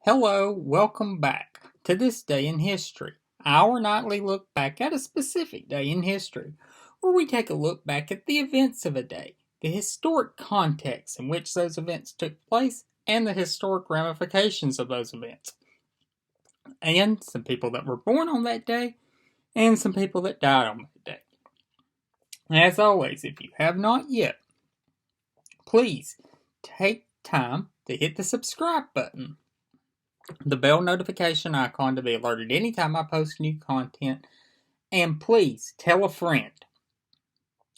Hello, welcome back to This Day in History, our nightly look back at a specific day in history, where we take a look back at the events of a day, the historic context in which those events took place, and the historic ramifications of those events, and some people that were born on that day, and some people that died on that day. As always, if you have not yet, please take time to hit the subscribe button, the bell notification icon to be alerted anytime I post new content, and please tell a friend.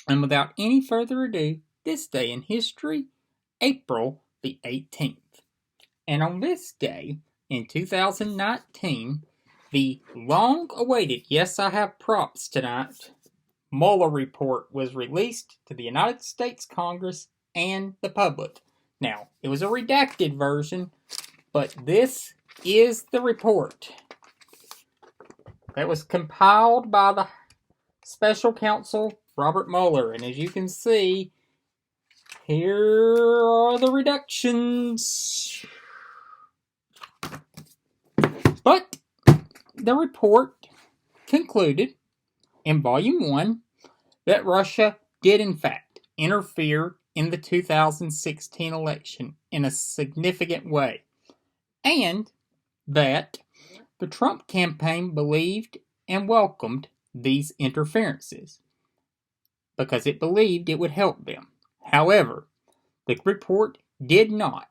And without any further ado, this day in history, April the 18th. And on this day, in 2019, the long-awaited, yes, I have props tonight, Mueller Report was released to the United States Congress and the public. Now, it was a redacted version, but this is the report that was compiled by the special counsel Robert Mueller. And as you can see, here are the reductions. But the report concluded in Volume 1 that Russia did in fact interfere in the 2016 election in a significant way, and that the Trump campaign believed and welcomed these interferences because it believed it would help them. However, the report did not,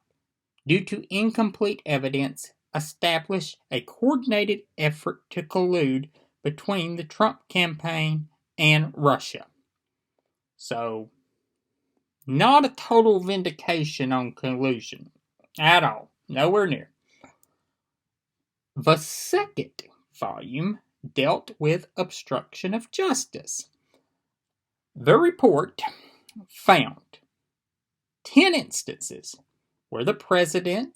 due to incomplete evidence, establish a coordinated effort to collude between the Trump campaign and Russia. So, not a total vindication on collusion at all. Nowhere near. The second volume dealt with obstruction of justice. The report found 10 instances where the president,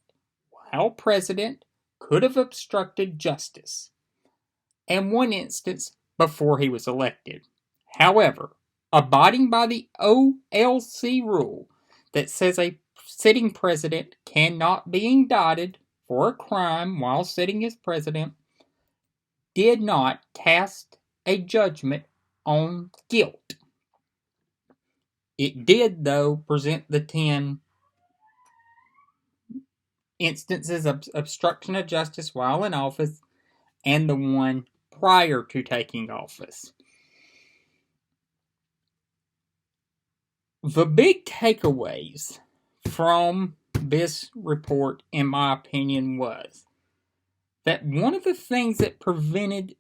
while president, could have obstructed justice, and one instance before he was elected. However, abiding by the OLC rule that says a sitting president cannot be indicted for a crime while sitting as president, did not cast a judgment on guilt. It did, though, present the 10 instances of obstruction of justice while in office and the one prior to taking office. The big takeaways from this report, in my opinion, was that one of the things that prevented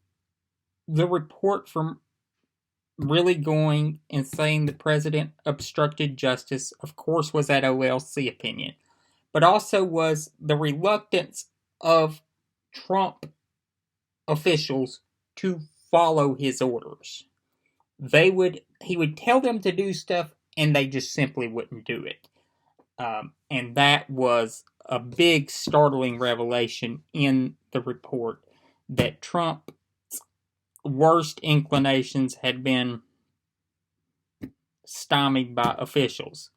the report from really going and saying the president obstructed justice, of course, was that OLC opinion, but also was the reluctance of Trump officials to follow his orders. He would tell them to do stuff, and they just simply wouldn't do it. And that was a big, startling revelation in the report, that Trump's worst inclinations had been stymied by officials.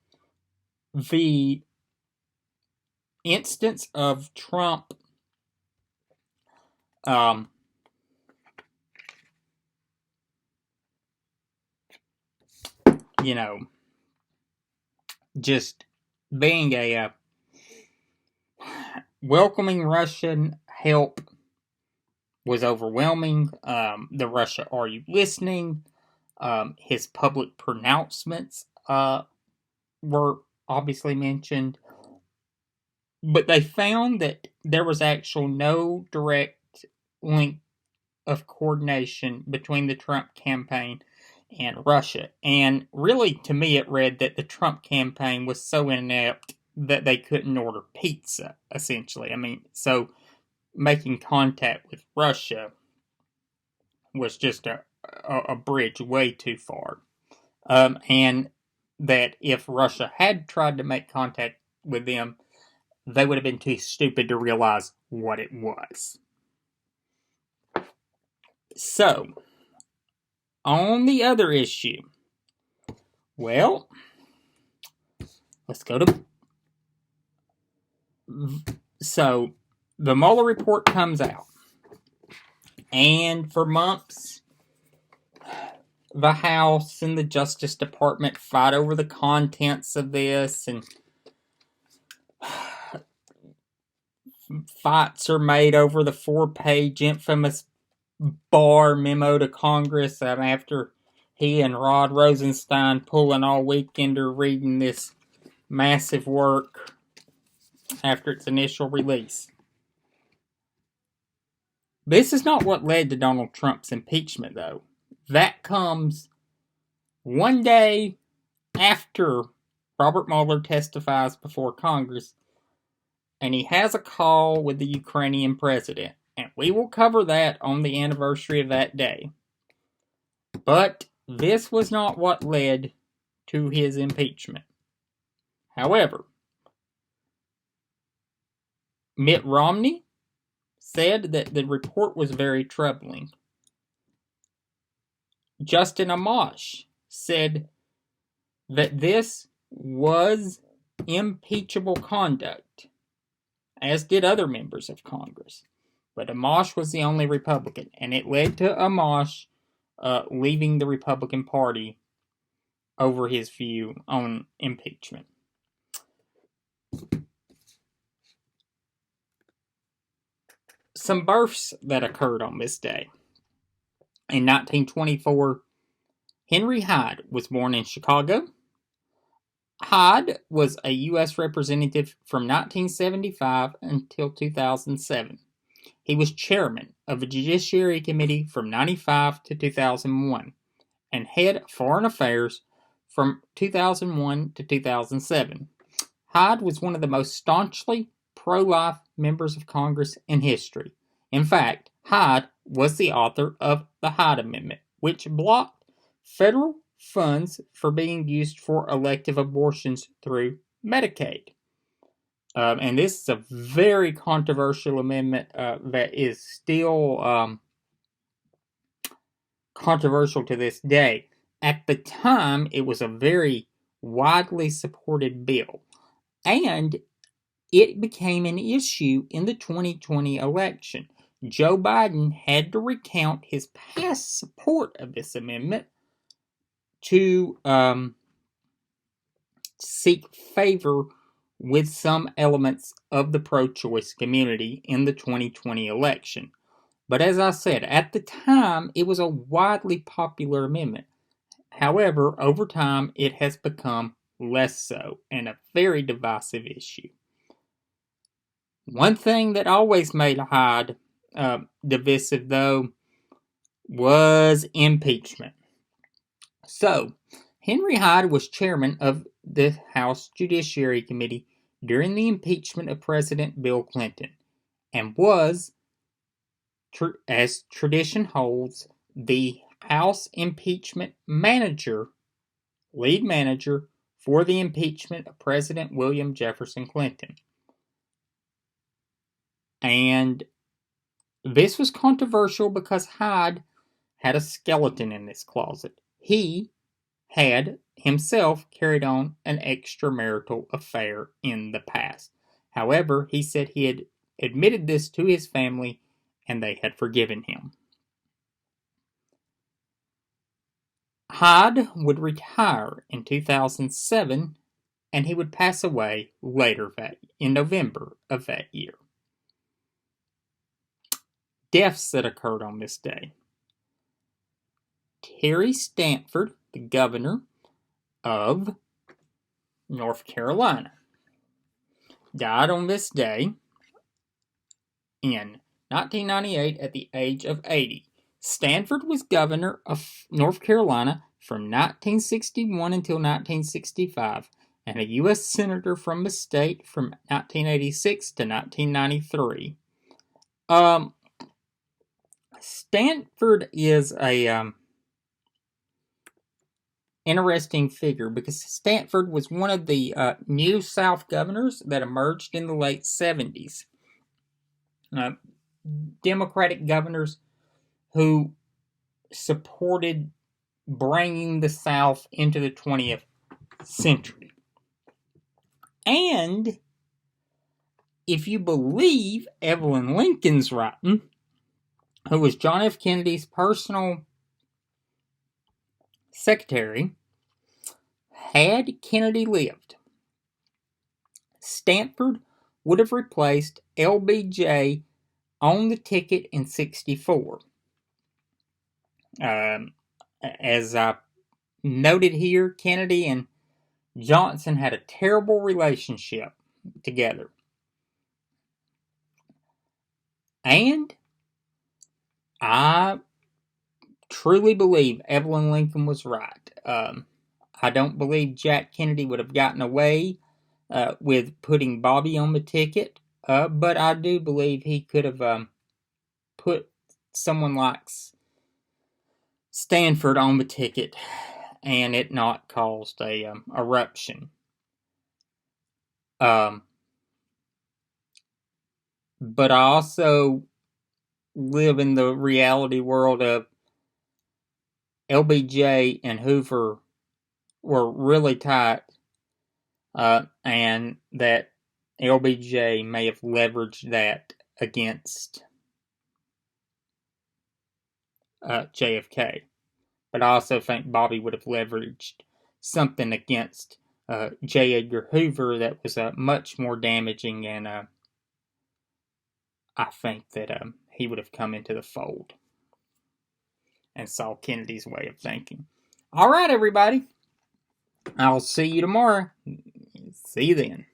The instance of Trump just being a welcoming Russian help was overwhelming. The Russia, are you listening? His public pronouncements were obviously mentioned. But they found that there was actually no direct link of coordination between the Trump campaign and Russia. And really, to me, it read that the Trump campaign was so inept that they couldn't order pizza, essentially. I mean, so making contact with Russia was just a bridge way too far. And that if Russia had tried to make contact with them, they would have been too stupid to realize what it was. So, on the other issue, well, let's go to... So, the Mueller Report comes out. And for months, the House and the Justice Department fight over the contents of this, and fights are made over the 4-page infamous Barr memo to Congress after he and Rod Rosenstein pulling all weekend to reading this massive work after its initial release. This is not what led to Donald Trump's impeachment, though. That comes one day after Robert Mueller testifies before Congress, and he has a call with the Ukrainian president. And we will cover that on the anniversary of that day. But this was not what led to his impeachment. However, Mitt Romney said that the report was very troubling. Justin Amash said that this was impeachable conduct, as did other members of Congress. But Amash was the only Republican, and it led to Amash leaving the Republican Party over his view on impeachment. Some births that occurred on this day. In 1924, Henry Hyde was born in Chicago. Hyde was a U.S. representative from 1975 until 2007. He was chairman of a Judiciary Committee from 1995 to 2001 and head of Foreign Affairs from 2001 to 2007. Hyde was one of the most staunchly pro-life members of Congress in history. In fact, Hyde was the author of the Hyde Amendment, which blocked federal funds for being used for elective abortions through Medicaid. And this is a very controversial amendment that is still controversial to this day. At the time, it was a very widely supported bill, and it became an issue in the 2020 election. Joe Biden had to recount his past support of this amendment to seek favor with some elements of the pro-choice community in the 2020 election. But as I said, at the time, it was a widely popular amendment. However, over time, it has become less so, and a very divisive issue. One thing that always made Hyde divisive, though, was impeachment. So, Henry Hyde was chairman of the House Judiciary Committee during the impeachment of President Bill Clinton, and was, as tradition holds, the House impeachment lead manager for the impeachment of President William Jefferson Clinton. And this was controversial because Hyde had a skeleton in this closet. He had himself carried on an extramarital affair in the past. However, he said he had admitted this to his family and they had forgiven him. Hyde would retire in 2007 and he would pass away later in November of that year. Deaths that occurred on this day. Terry Stanford, the governor of North Carolina, died on this day in 1998 at the age of 80. Stanford was governor of North Carolina from 1961 until 1965 and a U.S. senator from the state from 1986 to 1993. Stanford is a interesting figure because Stanford was one of the New South governors that emerged in the late 70s. Democratic governors who supported bringing the South into the 20th century. And if you believe Evelyn Lincoln's writing, who was John F. Kennedy's personal secretary, had Kennedy lived, Stanford would have replaced LBJ on the ticket in 1964. As I noted here, Kennedy and Johnson had a terrible relationship together. And I truly believe Evelyn Lincoln was right. I don't believe Jack Kennedy would have gotten away with putting Bobby on the ticket, but I do believe he could have put someone like Stanford on the ticket and it not caused a eruption. But I also live in the reality world of LBJ and Hoover were really tight, and that LBJ may have leveraged that against JFK. But I also think Bobby would have leveraged something against J. Edgar Hoover that was much more damaging, and I think that he would have come into the fold and saw Kennedy's way of thinking. All right, everybody. I'll see you tomorrow. See you then.